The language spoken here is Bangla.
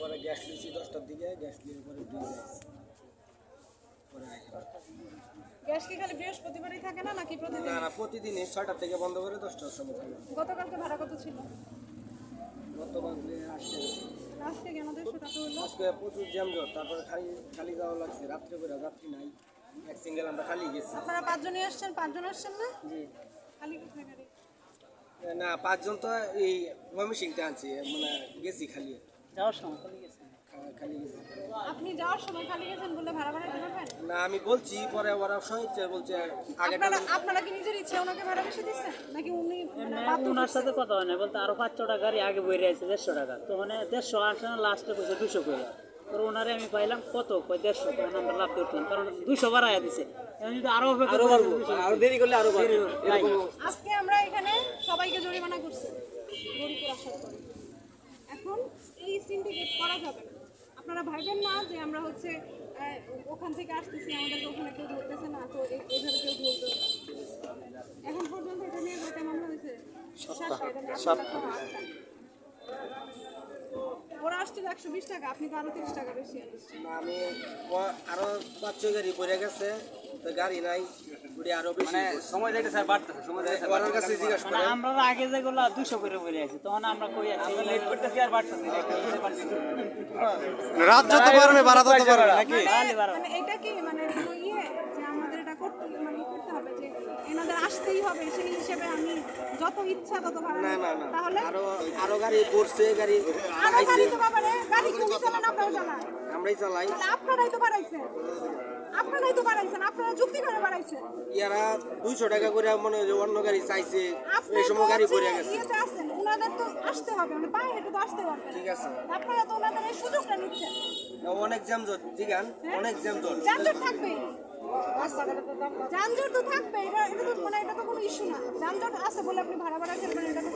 পরে গ্যাস লিয়েছি 10টার দিকে, গ্যাস লিয়ে পরে ব্রিজ আসছি পরে আইলাম। গ্যাস কি খালি বৃহস্পতিবারই থাকে না নাকি প্রতিদিন? না না, প্রতিদিনই 6টা থেকে বন্ধ করে 10টার সময় থাকে। গতকালকে ভাড়া কত ছিল? গত বাজলে আসতে আজকে কেন 150 টাকা হলো? আজকে প্রচুর জ্যামজট, তারপরে খালি খালি যাওয়া লাগছে, রাত্রে করে যাত্রী নাই, এক সিঙ্গেল আমরা খালি গেছি। আপনারা 5 জনই আসছেন, 5 জন আসছেন না? জি খালি কোথায় গাড়ি? না, 5 জন তো এই ময়মনসিংহতে আনছি, মানে গেছি খালি যাওয়ার সময় খালি গেছে। খালি গেছি। আপনি যাওয়ার সময় খালি গেছেন বলে ভাড়া দিতে পারবেন? না আমি বলছি, পরে ওরা সহিচ্ছে বলছে আগে আপনারা কি নিজের ইচ্ছে ওনাকে ভাড়া বেশি দিচ্ছেন নাকি উনি ওনার সাথে কথা হয় না, বলতে আরো 500 গাড়ি আগে বইরে আছে 150 টাকা, তো মানে 150 আসে না, লাস্টে কইছে 200 করে। তো ওনারে আমি পাইলাম কত, কই 150, তখন আমরা লাভ করলাম, কারণ 200 বাড়াইয়া দিছে। এখন যদি আরো আরো দেরি করলে আরো বাড়বে। আজকে আমরা এখানে সবাইকে জরিমানা করছি গরিবের আসার পরে। এখন এই সিন্ডিকেট করা যাবে না। আপনারা ভাববেন না যে আমরা হচ্ছে ওখান থেকে আসতেছি, আমাদেরকে ওখানে কেউ ধরতেছে না, তো এইভাবে কেউ ধরতে। এখন পর্যন্ত এটা নিয়ে কয়টা মামলা হয়েছে? 7টা। ওরা আসছিল 120 টাকা, আপনি তো আরো 30 টাকা বেশি আসছেন। না, আমি আরো 5-6 গাড়ি পড়ে গেছে, তো গাড়ি নাই, ওটি আরো বেশি সময় যাইতে স্যার বাড়তেছে, সময় যাইতে ওনার কাছে জিজ্ঞাসা মানে করে। আমরা আগে যেগুলো 200 করে বইরে আছে, তখন আমরা কই আছি লেট করতেছি আর বাড়তেছি রাত যত পারবে বাড়া তত পারবে নাকি? মানে এটা কি মানে কোনো যে আমাদের এটা করতে হবে যে এনাদের আসতেই হবে, সেই হিসেবে আমি যত ইচ্ছা তত ভাড়া না নেব। না না, তাহলে আরো গাড়ি পড়ছে, গাড়ি আরো আইছে, গাড়ি তো বাবারে, গাড়ি কি উনি চালান আপনারাও চালান? আমরাই চালাই। তাহলে আপনারাই তো বাড়াইছেন, আপনারা যুক্তি করে বাড়াইছেন। ইয়ারা 200 টাকা করে মনে হয় যে অন্য গাড়ি চাইছে, আপনি এই সময় গাড়ি পড়ে তো গেছে। ইয়েতে আছেন, ওনাদের তো আসতে হবে, মানে পায়ে হেঁটে তো আসতে পারবেন। ঠিক আছে, আপনারা তো ওনাদের এই সুযোগটা নিচ্ছেন। না, অনেক জ্যামজট, জিগান অনেক জ্যামজট। যানজট থাকবেই, যানজট তো থাকবে, এটা তো মানে এটা তো কোনো ইস্যু না। যানজট আছে বলে আপনি ভাড়া ফেলবেন, এটা তো